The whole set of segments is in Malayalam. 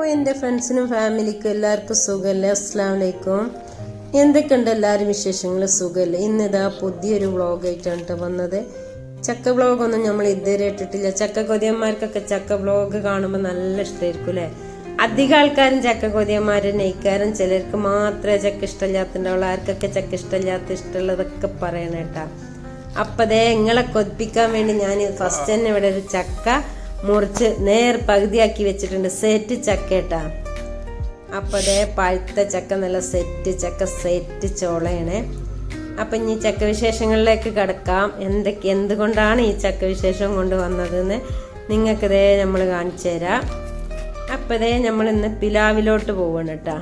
അപ്പോൾ എൻ്റെ ഫ്രണ്ട്സിനും ഫാമിലിക്കും എല്ലാവർക്കും സുഖമല്ലേ? അസ്സലാമു അലൈക്കും. എന്തൊക്കെയുണ്ട് എല്ലാവരും വിശേഷങ്ങൾ? സുഖമല്ലേ? ഇന്നിതാ പുതിയൊരു വ്ളോഗായിട്ടാണ് വന്നത്. ചക്ക വ്ളോഗൊന്നും നമ്മൾ ഇതുവരെ ഇട്ടിട്ടില്ല. ചക്ക കൊതിയന്മാർക്കൊക്കെ ചക്ക വ്ളോഗ് കാണുമ്പോൾ നല്ല ഇഷ്ടമായിരിക്കും അല്ലേ? അധികം ആൾക്കാരും ചക്ക കൊതിയന്മാരെ നെയ്ക്കാരും, ചിലർക്ക് മാത്രമേ ചക്ക ഇഷ്ടമില്ലാത്തുണ്ടാവുള്ളൂ. ആർക്കൊക്കെ ചക്ക ഇഷ്ടമുള്ളതൊക്കെ പറയണം കേട്ടാ. അപ്പം അതേ നിങ്ങളെ കൊതിപ്പിക്കാൻ വേണ്ടി ഞാൻ ഫസ്റ്റ് തന്നെ ഇവിടെ ഒരു ചക്ക മുറിച്ച് പകുതിയാക്കി വെച്ചിട്ടുണ്ട്. സെറ്റ് ചക്ക കേട്ടാ. അപ്പം അതേ പഴുത്ത ചക്ക, നല്ല സെറ്റ് ചക്ക, സെറ്റ് ചോളയാണ്. അപ്പം ഇനി ചക്ക വിശേഷങ്ങളിലേക്ക് കിടക്കാം. എന്തുകൊണ്ടാണ് ഈ ചക്ക വിശേഷം കൊണ്ടുവന്നതെന്ന് നിങ്ങൾക്കിതേ നമ്മൾ കാണിച്ചു തരാം. അപ്പം അതേ നമ്മൾ ഇന്ന് പ്ലാവിലോട്ട് പോവാണ് കേട്ടാ.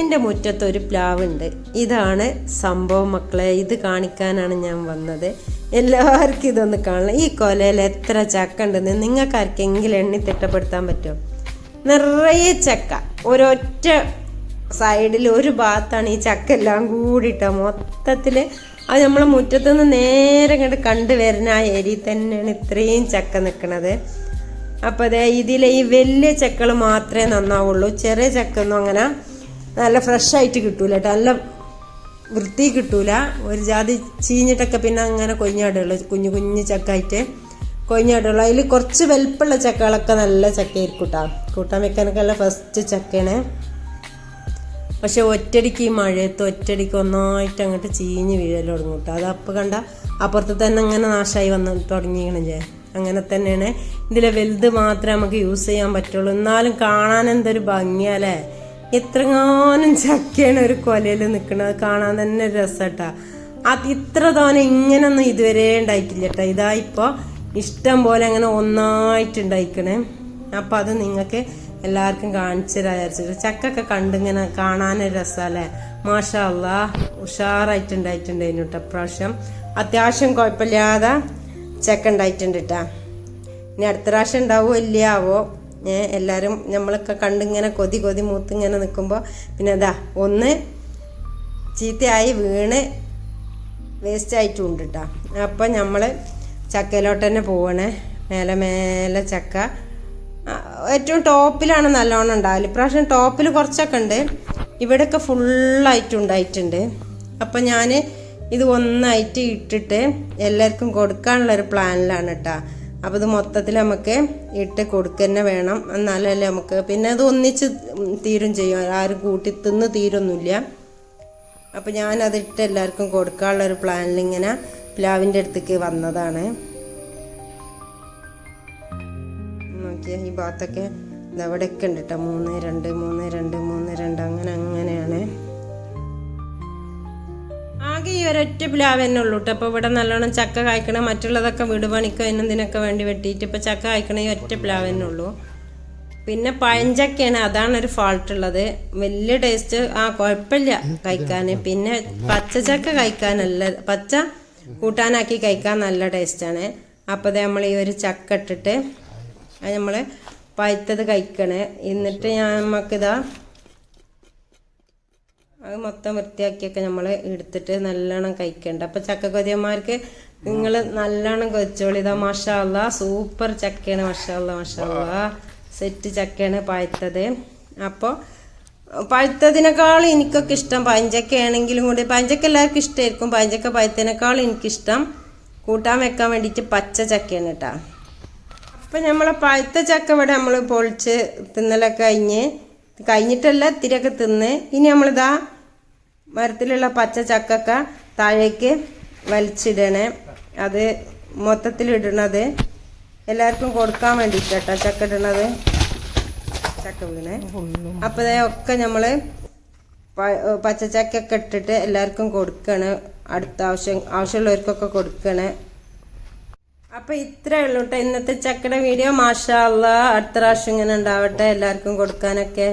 എൻ്റെ മുറ്റത്തൊരു പ്ലാവുണ്ട്. ഇതാണ് സംഭവം മക്കളെ. ഇത് കാണിക്കാനാണ് ഞാൻ വന്നത്. എല്ലാവർക്കും ഇതൊന്ന് കാണണം. ഈ കൊലയിൽ എത്ര ചക്ക ഉണ്ടെന്ന് നിങ്ങൾക്ക് ആർക്കെങ്കിലും എണ്ണി തിട്ടപ്പെടുത്താൻ പറ്റുമോ? നിറയെ ചക്ക. ഒരൊറ്റ സൈഡിൽ ഒരു ഭാഗത്താണ് ഈ ചക്ക എല്ലാം കൂടിയിട്ട മൊത്തത്തിൽ. അത് നമ്മളെ മുറ്റത്തുനിന്ന് നേരെ ഇങ്ങോട്ട് കണ്ടുവരുന്ന ആ ഏരിയയിൽ തന്നെയാണ് ഇത്രയും ചക്ക നിൽക്കുന്നത്. അപ്പോൾ അതെ ഇതിൽ ഈ വലിയ ചക്കൾ മാത്രമേ നന്നാവുള്ളൂ. ചെറിയ ചക്ക ഒന്നും അങ്ങനെ നല്ല ഫ്രഷായിട്ട് കിട്ടൂല കേട്ടോ. നല്ല വൃത്തി കിട്ടൂല. ഒരു ജാതി ചീഞ്ഞിട്ടൊക്കെ പിന്നെ അങ്ങനെ കൊഞ്ഞാടുള്ളൂ. കുഞ്ഞു കുഞ്ഞു ചക്കായിട്ട് കൊഞ്ഞാടുള്ളൂ. അതിൽ കുറച്ച് വലുപ്പമുള്ള ചക്കകളൊക്കെ നല്ല ചക്കയായിരിക്കും കേട്ടോ. കൂട്ടാൻ വെക്കാനൊക്കെ നല്ല ഫസ്റ്റ് ചക്കയാണ്. പക്ഷെ ഒറ്റടിക്ക് ഈ മഴയത്ത് ഒറ്റടിക്ക് ഒന്നായിട്ട് അങ്ങോട്ട് ചീഞ്ഞ് വീഴൽ തുടങ്ങും കേട്ടോ. അത് അപ്പം കണ്ട അപ്പുറത്ത് തന്നെ അങ്ങനെ നാശമായി വന്ന് തുടങ്ങിയണേ. അങ്ങനെ തന്നെയാണ്. ഇതിലെ വലുത് മാത്രമേ നമുക്ക് യൂസ് ചെയ്യാൻ പറ്റുള്ളൂ. എന്നാലും കാണാൻ എന്തൊരു ഭംഗിയല്ലേ. എത്രങ്ങാനും ചക്കയാണ് ഒരു കൊലയിൽ നിൽക്കുന്നത്. കാണാൻ തന്നെ ഒരു രസട്ടാ. അത് ഇത്ര തോനെ ഇങ്ങനൊന്നും ഇതുവരെ ഉണ്ടായിട്ടില്ല കേട്ടോ. ഇതാ ഇപ്പോൾ ഇഷ്ടം പോലെ അങ്ങനെ ഒന്നായിട്ടുണ്ടായിക്കണേ. അപ്പം അത് നിങ്ങൾക്ക് എല്ലാവർക്കും കാണിച്ചു തരാച്ചിട്ട്. ചക്കൊക്കെ കണ്ടിങ്ങനെ കാണാനൊരു രസമല്ലേ. മാഷാ അല്ലാഹ് ഉഷാറായിട്ടുണ്ടായിട്ടുണ്ടായിരുന്നു കേട്ടോ. പ്രാവശ്യം അത്യാവശ്യം കുഴപ്പമില്ലാതെ ചക്ക ഉണ്ടായിട്ടുണ്ട് കേട്ടോ. ഇനി അടുത്ത പ്രാവശ്യം ഉണ്ടാവുമോ ഇല്ലയാവോ. എല്ലാവരും നമ്മളൊക്കെ കണ്ടിങ്ങനെ കൊതി മൂത്തിങ്ങനെ നിൽക്കുമ്പോൾ പിന്നെ അതാ ഒന്ന് ചീത്തയായി വീണ് വേസ്റ്റായിട്ടും ഉണ്ട് കേട്ടോ. അപ്പം നമ്മൾ ചക്കയിലോട്ട് തന്നെ പോവണേ. മേലെ ചക്ക ഏറ്റവും ടോപ്പിലാണ് നല്ലോണം ഉണ്ടാവില്ല. ഇപ്രാവശ്യം ടോപ്പിൽ കുറച്ചൊക്കെ ഉണ്ട്. ഇവിടെയൊക്കെ ഫുള്ളായിട്ട് ഉണ്ടായിട്ടുണ്ട്. അപ്പം ഞാൻ ഇത് ഒന്നായിട്ട് ഇട്ടിട്ട് എല്ലാവർക്കും കൊടുക്കാനുള്ളൊരു പ്ലാനിലാണ് കേട്ടോ. അപ്പോൾ ഇത് മൊത്തത്തിൽ നമുക്ക് ഇട്ട് കൊടുക്കുക തന്നെ വേണം. എന്നാലല്ലേ നമുക്ക് പിന്നെ അത് ഒന്നിച്ച് തീരും ചെയ്യും. ആരും കൂട്ടി തിന്ന് തീരൊന്നുമില്ല. അപ്പോൾ ഞാനതിട്ട് എല്ലാവർക്കും കൊടുക്കാനുള്ളൊരു പ്ലാനിൽ ഇങ്ങനെ പ്ലാവിൻ്റെ അടുത്തേക്ക് വന്നതാണ്. നോക്കിയാൽ ഈ ഭാഗത്തൊക്കെ ഇതവിടെയൊക്കെ ഉണ്ട് കേട്ടോ. 3 2 3 2 3 2 അങ്ങനെയാണ്. ആകെ ഈ ഒരൊറ്റ പ്ലാവ് തന്നെ ഉള്ളൂ കേട്ടോ. അപ്പോൾ ഇവിടെ നല്ലോണം ചക്ക കായ്ക്കണ, മറ്റുള്ളതൊക്കെ വീട് പണിക്കോ എന്നതിനൊക്കെ വേണ്ടി വെട്ടിയിട്ട് ഇപ്പോൾ ചക്ക കായ്ക്കണ ഈ ഒറ്റ പ്ലാവ് തന്നെ ഉള്ളൂ. പിന്നെ പഴഞ്ചക്കയാണ്, അതാണ് ഒരു ഫാൾട്ട് ഉള്ളത്. വലിയ ടേസ്റ്റ് കുഴപ്പമില്ല കഴിക്കാൻ. പിന്നെ പച്ചച്ചക്ക കഴിക്കാനല്ല, പച്ച കൂട്ടാനാക്കി കഴിക്കാൻ നല്ല ടേസ്റ്റാണ്. അപ്പോൾ അത് നമ്മൾ ഈ ഒരു ചക്ക ഇട്ടിട്ട് അത് നമ്മൾ പഴുത്തത് കഴിക്കണേ. എന്നിട്ട് നമുക്കിതാ അത് മൊത്തം വൃത്തിയാക്കിയൊക്കെ നമ്മൾ എടുത്തിട്ട് നല്ലോണം കഴിക്കണ്ട. അപ്പോൾ ചക്ക കൊതിയന്മാർക്ക് നിങ്ങൾ നല്ലോണം കൊതിച്ചോളി. ഇതാ മാഷാ അല്ലാ സൂപ്പർ ചക്കയാണ്. മാഷാ അല്ലാ സെറ്റ് ചക്കയാണ് പഴുത്തത്. അപ്പോൾ പഴുത്തതിനേക്കാളും എനിക്കൊക്കെ ഇഷ്ടം പഴഞ്ചക്കയാണെങ്കിലും കൂടി. പഴഞ്ചക്ക എല്ലാവർക്കും ഇഷ്ടമായിരിക്കും. പഴഞ്ചക്ക പഴുത്തതിനേക്കാളും എനിക്കിഷ്ടം കൂട്ടാൻ വെക്കാൻ വേണ്ടിയിട്ട് പച്ച ചക്കയാണ് കേട്ടോ. അപ്പം നമ്മളെ പഴുത്ത ചക്ക ഇവിടെ നമ്മൾ പൊളിച്ച് തിന്നലൊക്കെ കഴിഞ്ഞിട്ടല്ല ഇത്തിരിയൊക്കെ തിന്ന്. ഇനി നമ്മളിതാ മരത്തിലുള്ള പച്ച ചക്കൊക്കെ താഴേക്ക് വലിച്ചിടണേ. അത് മൊത്തത്തിലിടണത് എല്ലാവർക്കും കൊടുക്കാൻ വേണ്ടിയിട്ട് കേട്ടോ. ചക്ക ഇടണത് ചക്ക വീണേ. അപ്പോൾ ഒക്കെ നമ്മൾ പച്ചച്ചക്കൊക്കെ ഇട്ടിട്ട് എല്ലാവർക്കും കൊടുക്കണേ. അടുത്ത ആവശ്യമുള്ളവർക്കൊക്കെ കൊടുക്കണേ. അപ്പോൾ ഇത്രയേ ഉള്ളൂ കേട്ടോ ഇന്നത്തെ ചക്കയുടെ വീഡിയോ. മാഷാ അല്ലാ അടുത്ത പ്രാവശ്യം ഇങ്ങനെ ഉണ്ടാവട്ടെ എല്ലാവർക്കും കൊടുക്കാനൊക്കെ.